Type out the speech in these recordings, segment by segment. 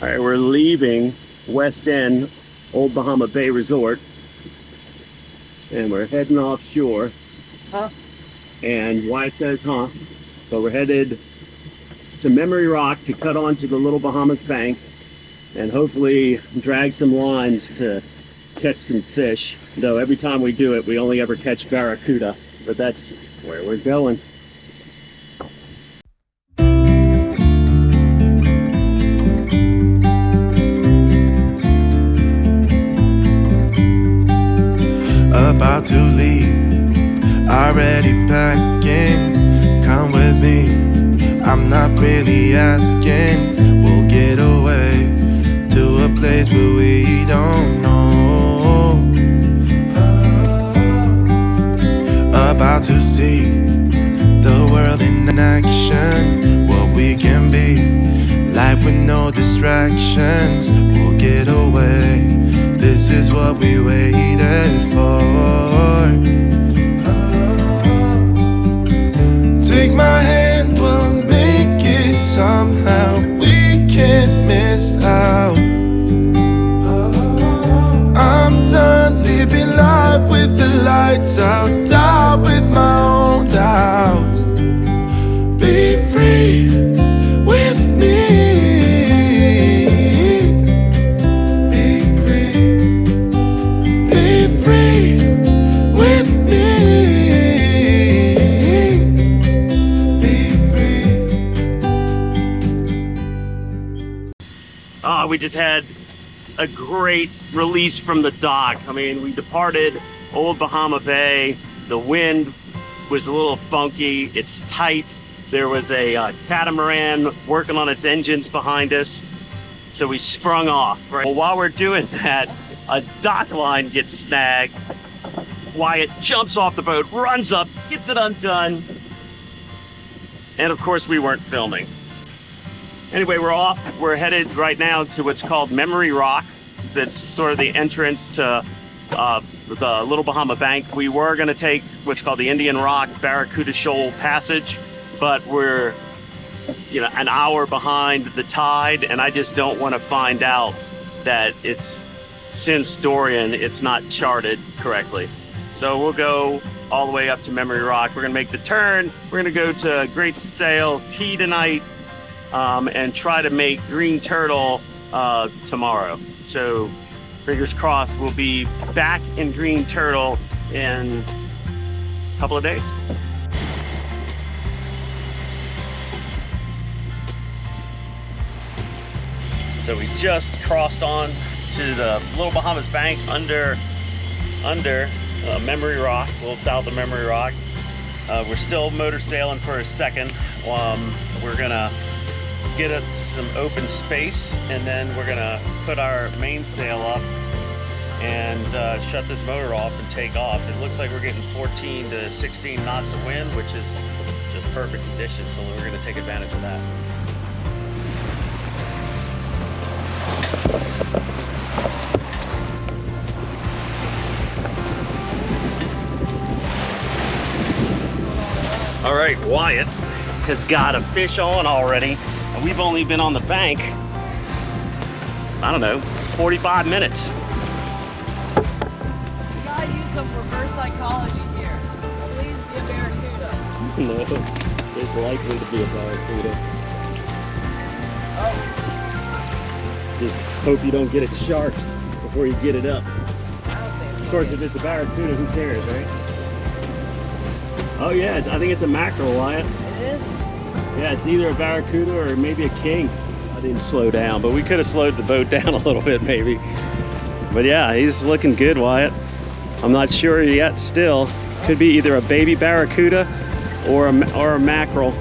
All right, we're leaving West End, Old Bahama Bay Resort, and we're heading offshore. Huh? And why it says huh, so we're headed to Memory Rock to cut onto the Little Bahamas Bank and hopefully drag some lines to catch some fish. Though every time we do it, we only ever catch Barracuda, but that's where we're going. About to leave, already packing. Come with me, I'm not really asking. We'll get away to a place where we don't know. About to see the world in action, what we can be, like with no distractions. We'll get away, this is what we waited for. Take my hand, we'll make it somehow. We can't miss out. I'm done living life with the lights out, die with my own doubts. Be free with me. We just had a great release from the dock. I mean, we departed Old Bahama Bay. The wind was a little funky. It's tight. There was a catamaran working on its engines behind us. So we sprung off, right? Well, while we're doing that, a dock line gets snagged. Wyatt jumps off the boat, runs up, gets it undone. And of course, we weren't filming. Anyway, we're off. We're headed right now to what's called Memory Rock. That's sort of the entrance to the Little Bahama Bank. We were going to take what's called the Indian Rock Barracuda Shoal Passage, but we're, an hour behind the tide, and I just don't want to find out that it's, since Dorian, it's not charted correctly. So we'll go all the way up to Memory Rock. We're going to make the turn. We're going to go to Great Sail Key tonight. And try to make Green Turtle tomorrow. So fingers crossed we'll be back in Green Turtle in a couple of days. So we just crossed on to the Little Bahamas Bank under Memory Rock, a little south of Memory Rock. We're still motor sailing for a second. We're gonna get up to some open space, and then we're gonna put our mainsail up and shut this motor off and take off. It looks like we're getting 14 to 16 knots of wind, which is just perfect conditions, so we're gonna take advantage of that. All right, Wyatt has got a fish on already. We've only been on the bank, I don't know, 45 minutes. You gotta use some reverse psychology here. Please be a barracuda. No, it's likely to be a barracuda. Oh. Just hope you don't get it sharked before you get it up. I don't think Of course, if it's a barracuda, who cares, right? Oh yeah, I think it's a mackerel, Wyatt. it is. Yeah, it's either a barracuda or maybe a king. I didn't slow down, but we could have slowed the boat down a little bit maybe. But yeah, he's looking good, Wyatt. I'm not sure yet still. Could be either a baby barracuda or a mackerel.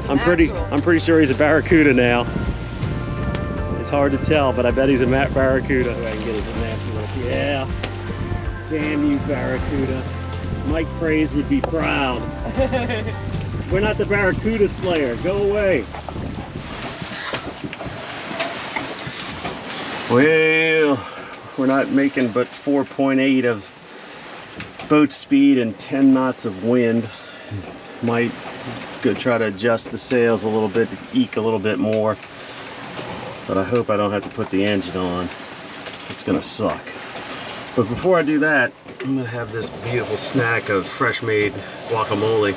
I'm pretty sure he's a barracuda now. It's hard to tell, but I bet he's a barracuda. I can get his nasty little, yeah. Damn you, barracuda. Mike Praise would be proud. We're not the Barracuda Slayer. Go away. Well, we're not making but 4.8 of boat speed and 10 knots of wind. Might go try to adjust the sails a little bit to eke a little bit more. but I hope I don't have to put the engine on. It's gonna suck. But before I do that, I'm gonna have this beautiful snack of fresh made guacamole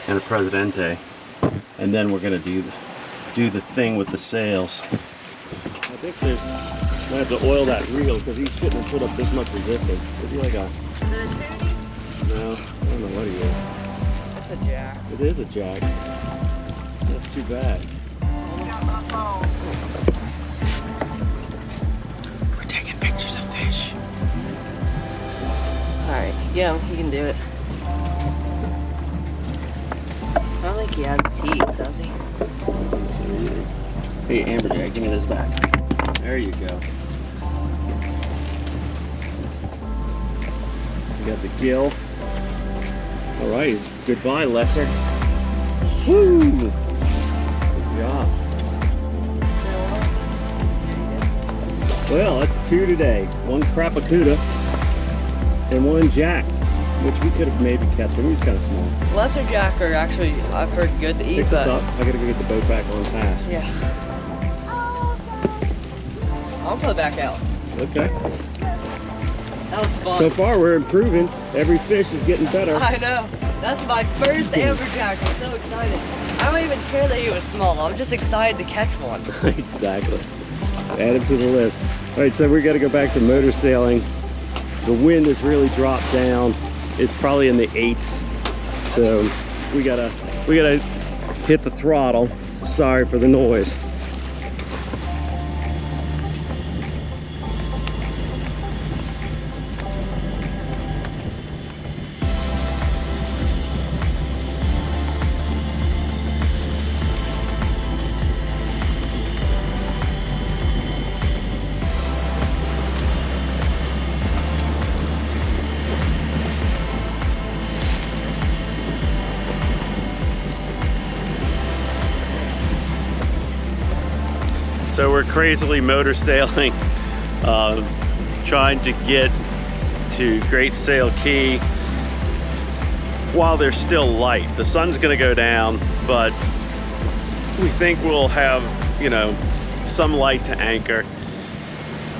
and a Presidente. And then we're gonna do the thing with the sails. I think I have to oil that reel because he shouldn't have put up this much resistance. Is he like a... Is it a tootie? No, I don't know what he is. It's a jack. It is a jack. That's too bad. Got my phone. We're taking pictures of fish. Alright, yeah, he can do it. I don't think he has teeth, does he? Hey, Amberjack, give me this back. There you go. You got the gill. All right, goodbye, Lesser. Woo! Good job. Well, that's 2 today. 1 Barracuda and 1 jack, which we could have maybe kept him. He's kind of small. Lesser jack are actually, I've heard, good to eat, Pick this but... up. I gotta go get the boat back on fast. Yeah. I'll put it back out. Okay. That was fun. So far, we're improving. Every fish is getting better. I know. That's my first amberjack. I'm so excited. I don't even care that he was small. I'm just excited to catch one. Exactly. Add him to the list. All right, so we got to go back to motor sailing. The wind has really dropped down. It's probably in the 8s, so we gotta hit the throttle. Sorry for the noise. So we're crazily motor sailing, trying to get to Great Sail Key while they're still light. The sun's gonna go down, but we think we'll have, you know, some light to anchor.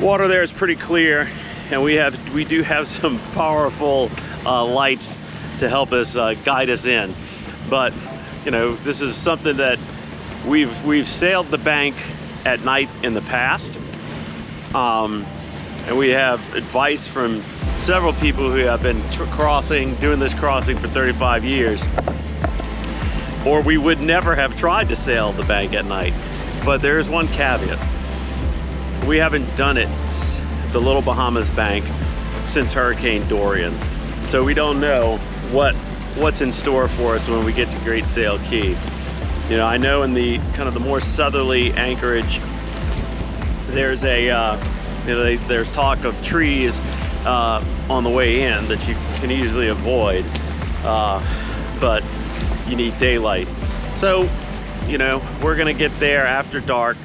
Water there is pretty clear, and we do have some powerful lights to help us guide us in. But you know, this is something that we've sailed the bank at night in the past, and we have advice from several people who have been doing this crossing for 35 years, or we would never have tried to sail the bank at night. But there is one caveat: we haven't done it, the Little Bahamas bank, since Hurricane Dorian, so we don't know what's in store for us when we get to Great Sail Key. You know, I know in the kind of the more southerly anchorage, there's there's talk of trees on the way in that you can easily avoid, but you need daylight. So, you know, we're gonna get there after dark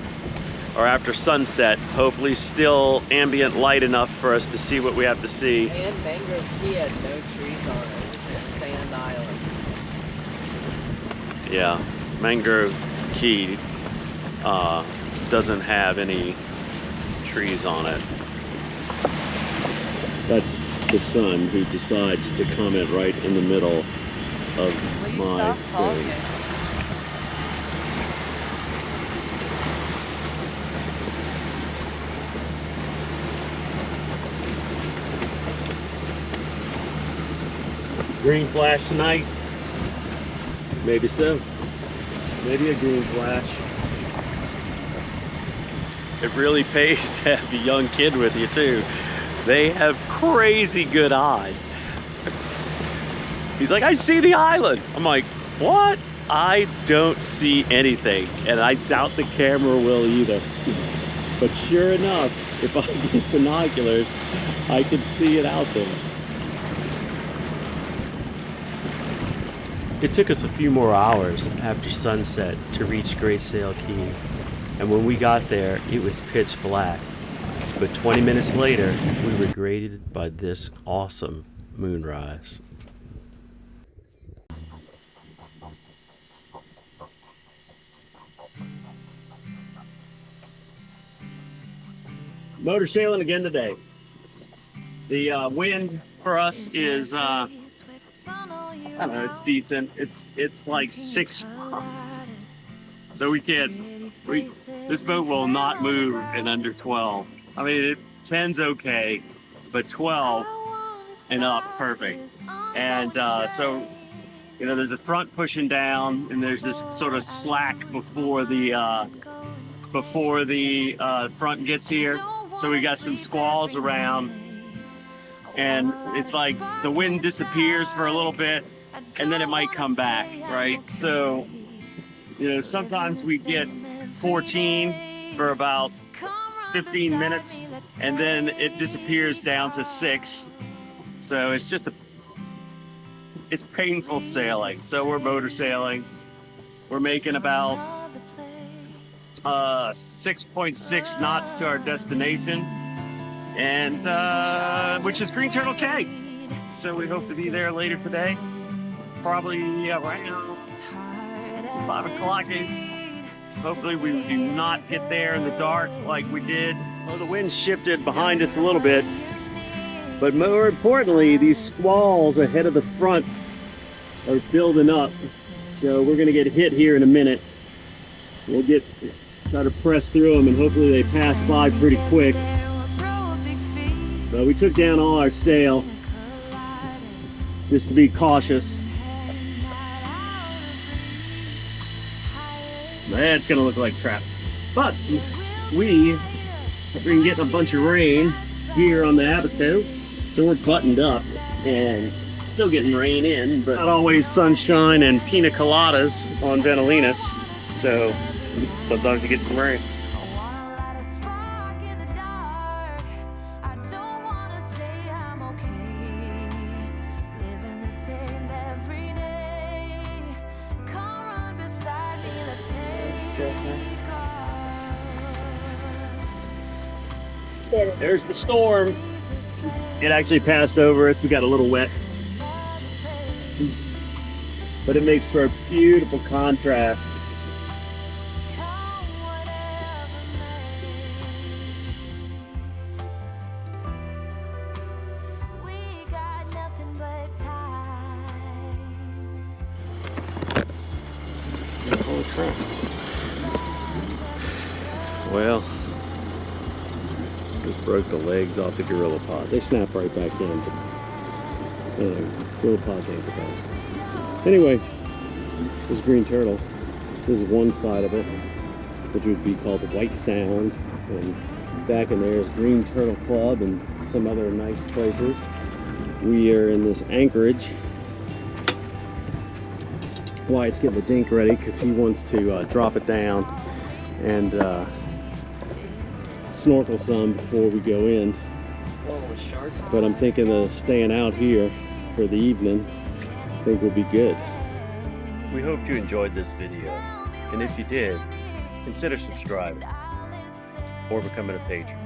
or after sunset, hopefully still ambient light enough for us to see what we have to see. And Mangrove Key had no trees on it. It was a sand island. Yeah. Mangrove Key doesn't have any trees on it. That's the sun who decides to comment right in the middle of Will you my stop talking? thing. Green flash tonight? Maybe so. Maybe a green flash. It really pays to have a young kid with you too. They have crazy good eyes. He's like, I see the island. I'm like, what? I don't see anything, and I doubt the camera will either. But sure enough, if I get binoculars, I can see it out there. It took us a few more hours after sunset to reach Great Sail Key, and when we got there, it was pitch black. But 20 minutes later, we were greeted by this awesome moonrise. Motor sailing again today. The wind for us is I don't know, it's decent. It's like 6 knots. So this boat will not move in under 12. I mean, 10's okay, but 12 and up, perfect. And so, you know, there's a front pushing down, and there's this sort of slack before the front gets here. So we got some squalls around, and it's like the wind disappears for a little bit, and then it might come back, right? So, you know, sometimes we get 14 for about 15 minutes, and then it disappears down to 6. So it's just it's painful sailing. So we're motor sailing. We're making about 6.6 knots to our destination, and which is Green Turtle Cay. So we hope to be there later today. Probably right now 5 o'clock-ish. Hopefully we do not get there in the dark like we did. Well, the wind shifted behind us a little bit, but more importantly, these squalls ahead of the front are building up. So we're gonna get hit here in a minute. We'll try to press through them, and hopefully they pass by pretty quick. But we took down all our sail just to be cautious. That's gonna look like crap. But we've been getting a bunch of rain here on the Abaco, so we're buttoned up and still getting rain in, but not always sunshine and pina coladas on Ventolines. So sometimes you get some rain. There's the storm. It actually passed over us. We got a little wet, but it makes for a beautiful contrast. Holy crap. Well, just broke the legs off the gorilla pod. They snap right back in, but gorilla pods ain't the best. Anyway, this is Green Turtle. This is one side of it, which would be called the White Sound, and back in there is Green Turtle Club and some other nice places. We are in this anchorage. Wyatt's getting the dink ready because he wants to drop it down and snorkel some before we go in. But I'm thinking of staying out here for the evening. I think we'll be good. We hope you enjoyed this video, and if you did, consider subscribing or becoming a patron.